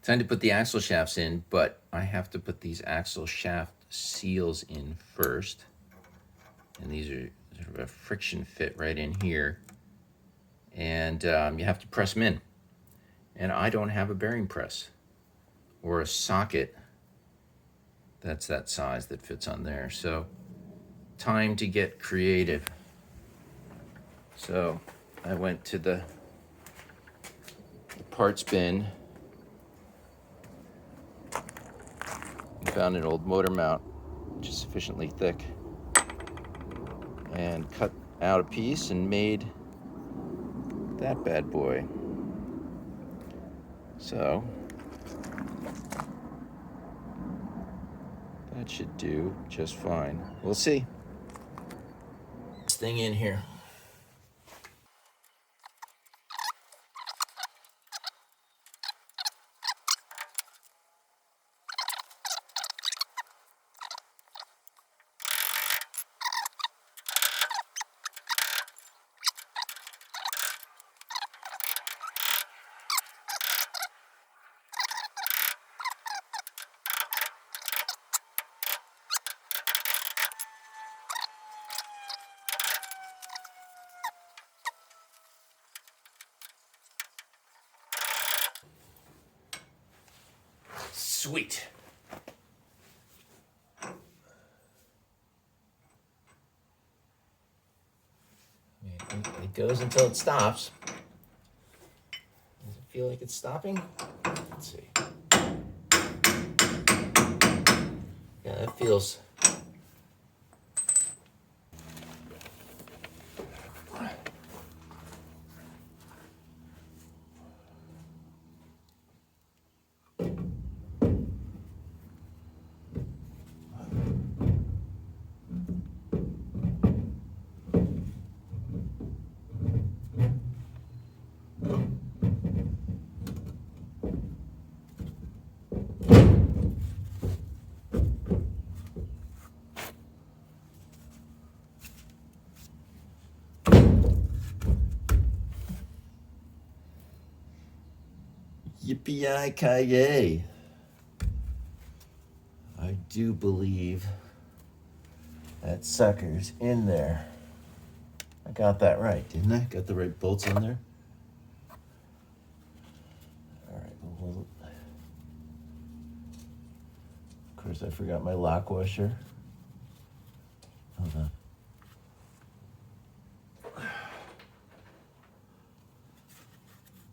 Time to put the axle shafts in, but I have to put these axle shaft seals in first. And these are sort of a friction fit right in here. And you have to press them in. And I don't have a bearing press or a socket that's that size that fits on there. So time to get creative. So I went to the parts bin and found an old motor mount, which is sufficiently thick, and cut out a piece and made that bad boy. So that should do just fine. We'll see. This thing in here. Sweet. It goes until it stops. Does it feel like it's stopping? Let's see. Yeah, that feels. Yippee-ki-yay. I do believe that sucker's in there. I got that right, didn't I? Got the right bolts in there? All right, well, of course I forgot my lock washer. Hold on.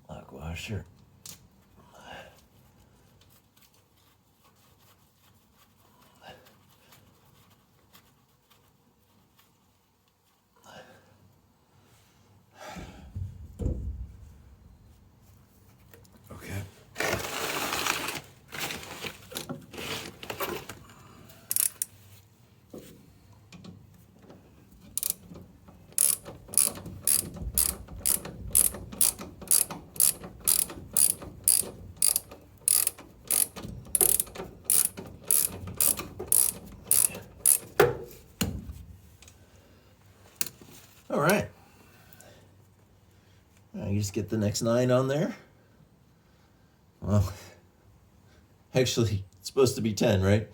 Lock washer. All right. You just get the next 9 on there. Well, actually, it's supposed to be 10, right?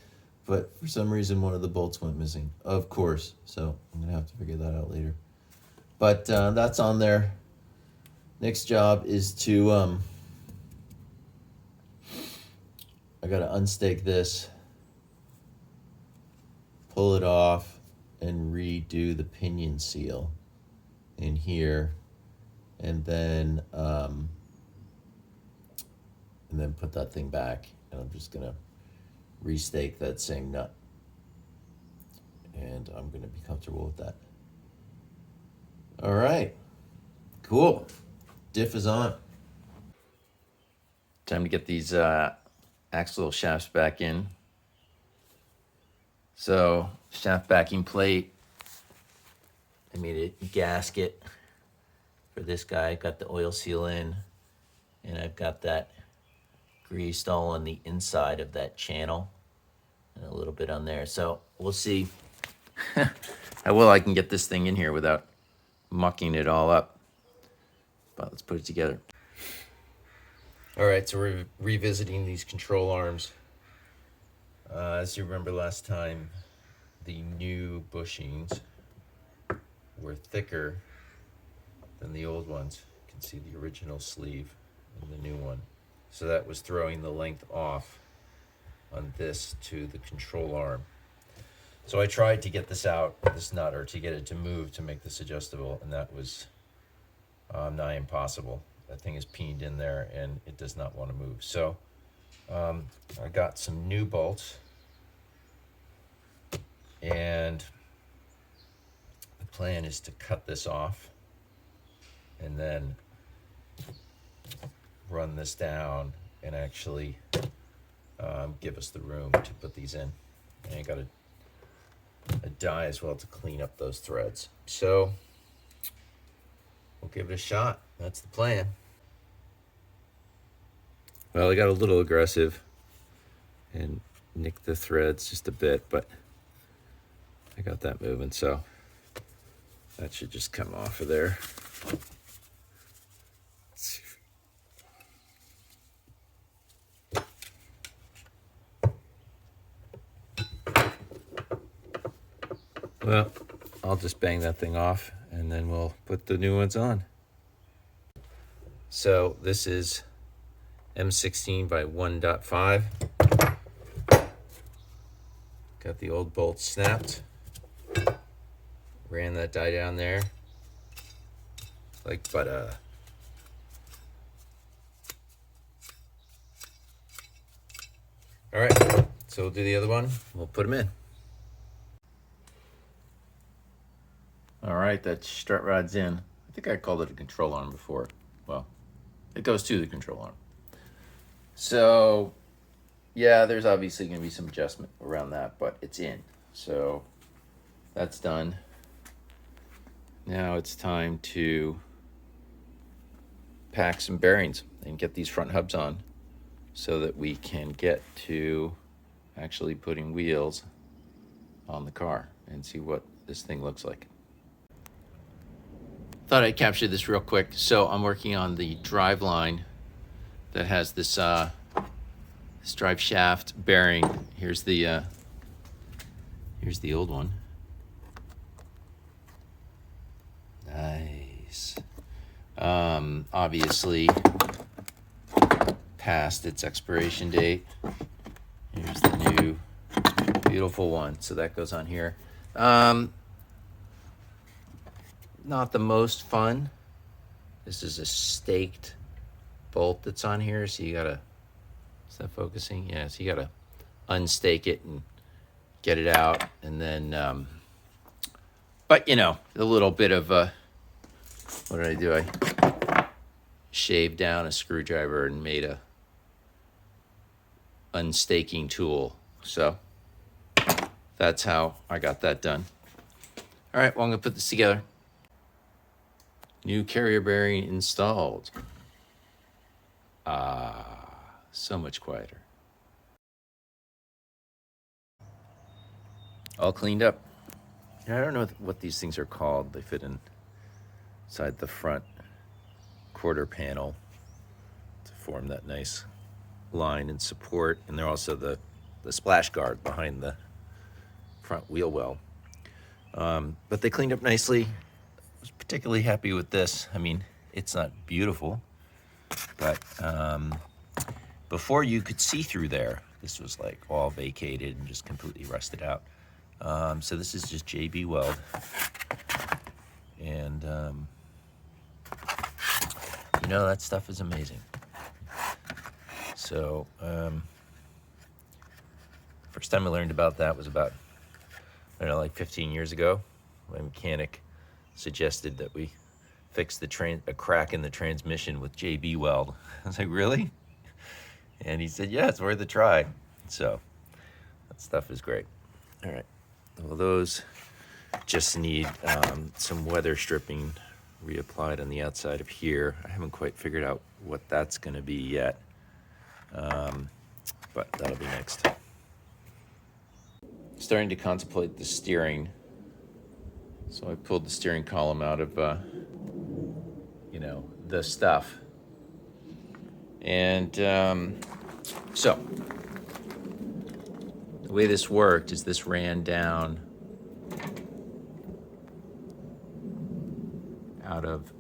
But for some reason, one of the bolts went missing, of course. So I'm going to have to figure that out later. But that's on there. Next job is to, I got to unstake this, pull it off, and redo the pinion seal in here, and then put that thing back. And I'm just gonna restake that same nut, and I'm gonna be comfortable with that. All right, cool. Diff is on. Time to get these axle shafts back in. So shaft backing plate. I made a gasket for this guy. Got the oil seal in, and I've got that greased all on the inside of that channel and a little bit on there. So we'll see how well I can get this thing in here without mucking it all up. But let's put it together. All right, so we're revisiting these control arms. As you remember last time, the new bushings were thicker than the old ones. You can see the original sleeve and the new one. So that was throwing the length off on this to the control arm. So I tried to get this out, this nut, or to get it to move to make this adjustable, and that was nigh impossible. That thing is peened in there and it does not want to move. So I got some new bolts, and the plan is to cut this off and then run this down and actually give us the room to put these in. And I got a die as well to clean up those threads. So we'll give it a shot. That's the plan. Well, I got a little aggressive and nicked the threads just a bit, but I got that moving, so that should just come off of there. Well, I'll just bang that thing off and then we'll put the new ones on. So this is M16 by 1.5. Got the old bolts snapped. Ran that die down there like butter. All right, so we'll do the other one. We'll put them in. All right, that strut rod's in. I think I called it a control arm before. Well, it goes to the control arm. So, yeah, there's obviously going to be some adjustment around that, but it's in. So that's done. Now it's time to pack some bearings and get these front hubs on so that we can get to actually putting wheels on the car and see what this thing looks like. Thought I'd capture this real quick. So I'm working on the Driveline that has this this drive shaft bearing. Here's the old one. Nice. Obviously past its expiration date. Here's the new beautiful one. So that goes on here. Not the most fun. This is a staked bolt that's on here, so you gotta, is that focusing? Yeah, so you gotta unstake it and get it out, and then but you know, a little bit of what did I do? I shaved down a screwdriver and made a unstaking tool. So that's how I got that done. All right, well, I'm gonna put this together. New carrier bearing installed. So much quieter. All cleaned up. I don't know what these things are called. They fit inside the front quarter panel to form that nice line and support. And they're also the splash guard behind the front wheel well. But they cleaned up nicely. I was particularly happy with this. I mean, it's not beautiful, but before you could see through there, this was like all vacated and just completely rusted out. So this is just JB Weld, and you know, that stuff is amazing. So first time I learned about that was about, I don't know, like 15 years ago. My mechanic suggested that we fix a crack in the transmission with JB Weld. I was like, really? And he said, yeah, it's worth a try. So that stuff is great. All right. Well, those just need some weather stripping reapplied on the outside of here. I haven't quite figured out what that's going to be yet, but that'll be next. Starting to contemplate the steering. So I pulled the steering column out of, you know, the stuff. And so the way this worked is this ran down out of,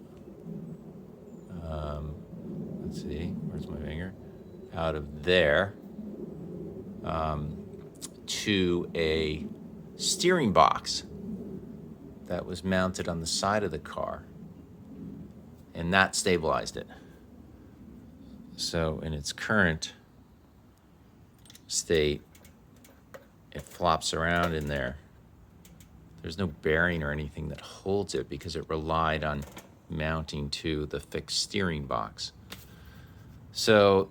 let's see, where's my finger? Out of there to a steering box that was mounted on the side of the car, and that stabilized it. So in its current state, it flops around in there. There's no bearing or anything that holds it because it relied on mounting to the fixed steering box. So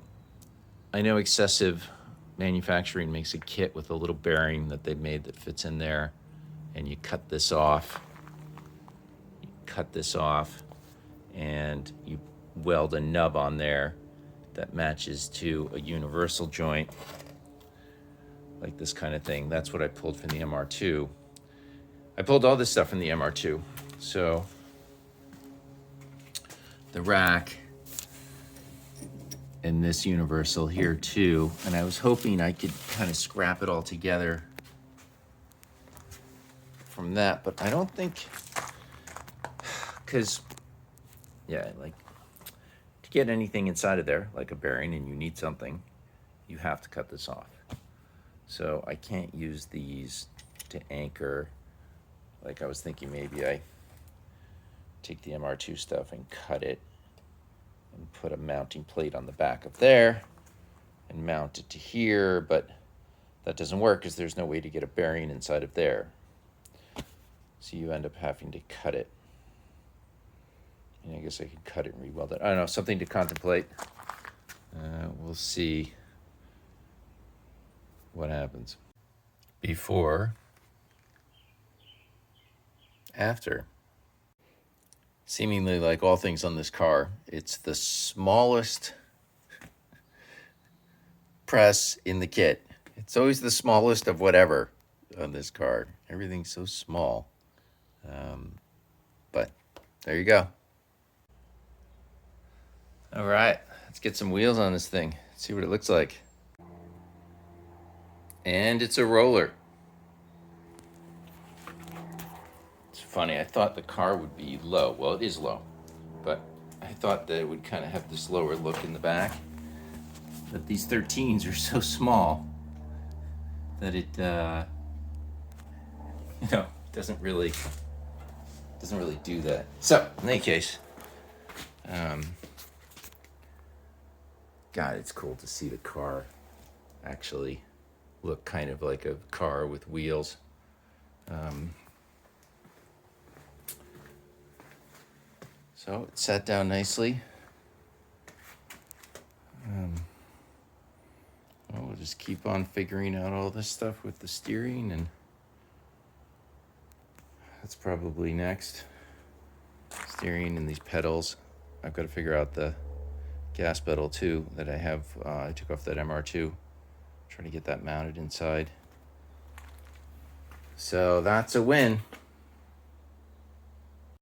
I know Excessive Manufacturing makes a kit with a little bearing that they made that fits in there, and you cut this off. And you weld a nub on there that matches to a universal joint, like this kind of thing. That's what I pulled from the MR2. I pulled all this stuff from the MR2. So the rack and this universal here too. And I was hoping I could kind of scrap it all together from that, but I don't think, because, yeah, like to get anything inside of there, like a bearing, and you need something, you have to cut this off. So I can't use these to anchor. Like I was thinking maybe I take the MR2 stuff and cut it and put a mounting plate on the back of there and mount it to here, but that doesn't work because there's no way to get a bearing inside of there. So you end up having to cut it. And I guess I could cut it and re-weld it. I don't know, something to contemplate. We'll see what happens. Before, after. Seemingly, like all things on this car, it's the smallest press in the kit. It's always the smallest of whatever on this car. Everything's so small. But there you go. All right, let's get some wheels on this thing. See what it looks like. And it's a roller. It's funny, I thought the car would be low. Well, it is low, but I thought that it would kind of have this lower look in the back. But these 13s are so small that it, doesn't really do that. So, in any case, God, it's cool to see the car actually look kind of like a car with wheels. So it sat down nicely. We'll just keep on figuring out all this stuff with the steering, and that's probably next. Steering and these pedals. I've got to figure out the gas pedal too that I have. I took off that MR2. Trying to get that mounted inside. So that's a win.